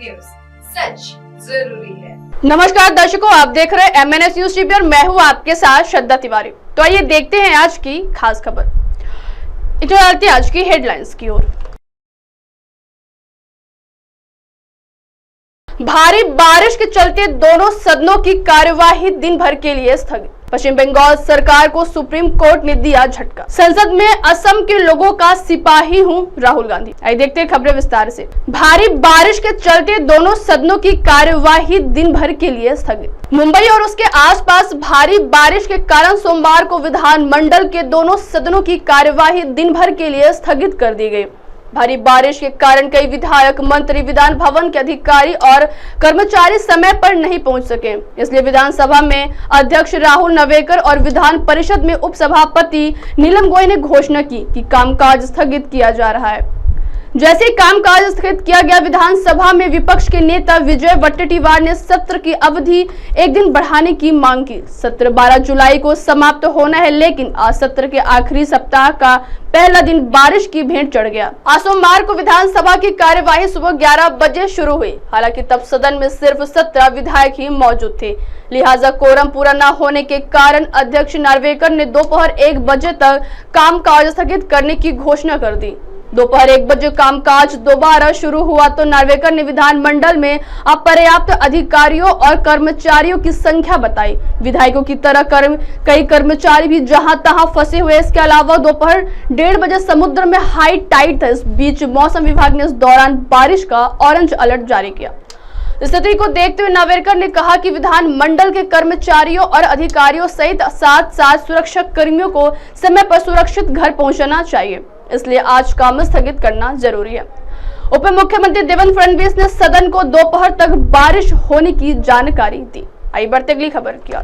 News, सच जरूरी है। नमस्कार दर्शकों, आप देख रहे हैं MNS न्यूज टीवी और मैं हूं आपके साथ श्रद्धा तिवारी। तो आइए देखते हैं आज की खास खबर। चलते हैं आज की हेडलाइंस की ओर। भारी बारिश के चलते दोनों सदनों की कार्यवाही दिन भर के लिए स्थगित। पश्चिम बंगाल सरकार को सुप्रीम कोर्ट ने दिया झटका। संसद में असम के लोगों का सिपाही हूं राहुल गांधी। आइए देखते हैं खबरें विस्तार से। भारी बारिश के चलते दोनों सदनों की कार्यवाही दिन भर के लिए स्थगित। मुंबई और उसके आसपास भारी बारिश के कारण सोमवार को विधानमंडल के दोनों सदनों की कार्यवाही दिन भर के लिए स्थगित कर दी गई। भारी बारिश के कारण कई विधायक, मंत्री, विधान भवन के अधिकारी और कर्मचारी समय पर नहीं पहुंच सके। इसलिए विधानसभा में अध्यक्ष राहुल नवेकर और विधान परिषद में उपसभापति नीलम गोयल ने घोषणा की कि कामकाज स्थगित किया जा रहा है। जैसे ही कामकाज स्थगित किया गया, विधानसभा में विपक्ष के नेता विजय वट्टेटीवार ने सत्र की अवधि एक दिन बढ़ाने की मांग की। सत्र 12 जुलाई को समाप्त होना है, लेकिन आज सत्र के आखिरी सप्ताह का पहला दिन बारिश की भेंट चढ़ गया। आज सोमवार को विधानसभा की कार्यवाही सुबह 11 बजे शुरू हुई। हालांकि तब सदन में सिर्फ 17 विधायक ही मौजूद थे, लिहाजा कोरम पूरा न होने के कारण अध्यक्ष नार्वेकर ने दोपहर 1 बजे तक कामकाज स्थगित करने की घोषणा कर दी। दोपहर 1 बजे कामकाज दोबारा शुरू हुआ तो नार्वेकर ने विधानमंडल में अपर्याप्त अधिकारियों और कर्मचारियों की संख्या बताई। विधायकों की तरह कई कर्मचारी भी जहां तहां फंसे हुए। इसके अलावा दोपहर 1:30 बजे समुद्र में हाई टाइड था। इस बीच मौसम विभाग ने इस दौरान बारिश का ऑरेंज अलर्ट जारी किया। स्थिति को देखते हुए नार्वेकर ने कहा कि विधानमंडल के कर्मचारियों और अधिकारियों सहित साथ सुरक्षा कर्मियों को समय पर सुरक्षित घर पहुंचना चाहिए, इसलिए आज काम स्थगित करना जरूरी है। उप मुख्यमंत्री देवेंद्र फडणवीस ने सदन को दोपहर तक बारिश होने की जानकारी दी। आइए बढ़ते अगली खबर की ओर।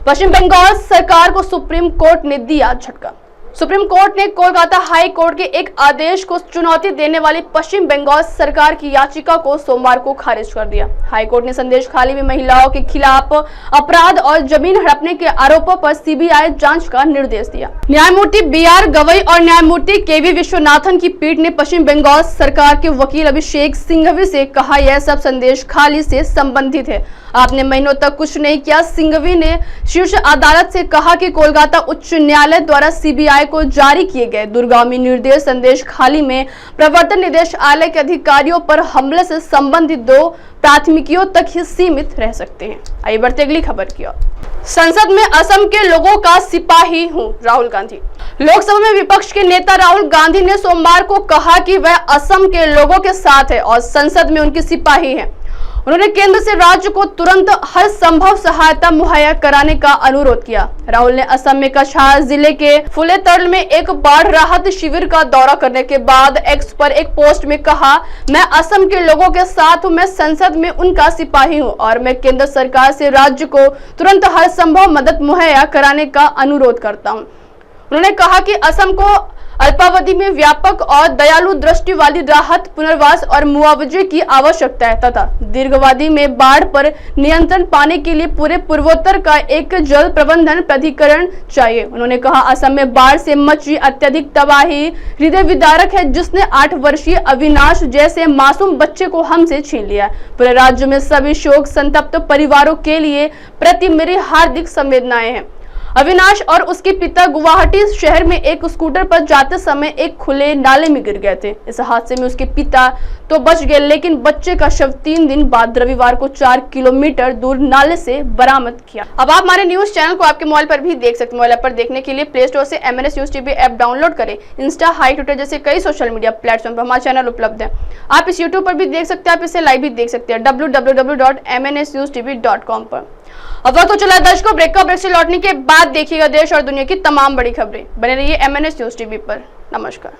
पश्चिम बंगाल सरकार को सुप्रीम कोर्ट ने दिया झटका। सुप्रीम कोर्ट ने कोलकाता हाई कोर्ट के एक आदेश को चुनौती देने वाली पश्चिम बंगाल सरकार की याचिका को सोमवार को खारिज कर दिया। हाई कोर्ट ने संदेश खाली में महिलाओं के खिलाफ अपराध और जमीन हड़पने के आरोपों पर CBI जांच का निर्देश दिया। न्यायमूर्ति BR गवई और न्यायमूर्ति KV विश्वनाथन की पीठ ने पश्चिम बंगाल सरकार के वकील अभिषेक सिंघवी से कहा, यह सब संदेश खाली से संबंधित है, आपने महीनों तक कुछ नहीं किया। सिंघवी ने शीर्ष अदालत से कहा कि कोलकाता उच्च न्यायालय द्वारा CBI को जारी किए गए दूरगामी निर्देश संदेश खाली में प्रवर्तन निदेशालय के अधिकारियों पर हमले से संबंधित 2 प्राथमिकियों तक ही सीमित रह सकते हैं। आइए बढ़ते अगली खबर की ओर। संसद में असम के लोगों का सिपाही हूं राहुल गांधी। लोकसभा में विपक्ष के नेता राहुल गांधी ने सोमवार को कहा कि वह असम के लोगों के साथ है और संसद में उनके सिपाही हैं। उन्होंने केंद्र से राज्य को तुरंत हर संभव सहायता मुहैया कराने का अनुरोध किया। राहुल ने असम में कछार जिले के फुलेतर्ल में एक बाढ़ राहत शिविर का दौरा करने के बाद एक्स पर एक पोस्ट में कहा, मैं असम के लोगों के साथ हूं, मैं संसद में उनका सिपाही हूं और मैं केंद्र सरकार से राज्य को तुरंत हर संभव मदद मुहैया कराने का अनुरोध करता हूं। उन्होंने कहा कि असम को अल्पावधि में व्यापक और दयालु दृष्टि वाली राहत, पुनर्वास और मुआवजे की आवश्यकता है तथा दीर्घावधि में बाढ़ पर नियंत्रण पाने के लिए पूरे पूर्वोत्तर का एक जल प्रबंधन प्राधिकरण चाहिए। उन्होंने कहा, असम में बाढ़ से मची अत्यधिक तबाही हृदय विदारक है, जिसने 8 वर्षीय अविनाश जैसे मासूम बच्चे को हमसे छीन लिया। पूरे राज्य में सभी शोक संतप्त परिवारों के लिए प्रति मेरी हार्दिक संवेदनाएं हैं। अविनाश और उसके पिता गुवाहाटी शहर में एक स्कूटर पर जाते समय एक खुले नाले में गिर गए थे। इस हादसे में उसके पिता तो बच गए, लेकिन बच्चे का शव 3 दिन बाद रविवार को 4 किलोमीटर दूर नाले से बरामद किया। अब आप हमारे न्यूज चैनल को आपके मोबाइल पर भी देख सकते हैं। मोबाइल पर देखने के लिए प्ले स्टोर से MNS news TV app download करें। इंस्टा, हाई, ट्विटर जैसे कई सोशल मीडिया प्लेटफॉर्म पर हमारा चैनल उपलब्ध है। आप इस यूट्यूब पर भी देख सकते हैं, आप इसे लाइव भी देख सकते हैं www.mnsnewstv.com पर। अब वक्त तो चला दर्शकों ब्रेक से लौटने के बाद देखिएगा देश और दुनिया की तमाम बड़ी खबरें। बने रहिए MNS न्यूज टीवी पर। नमस्कार।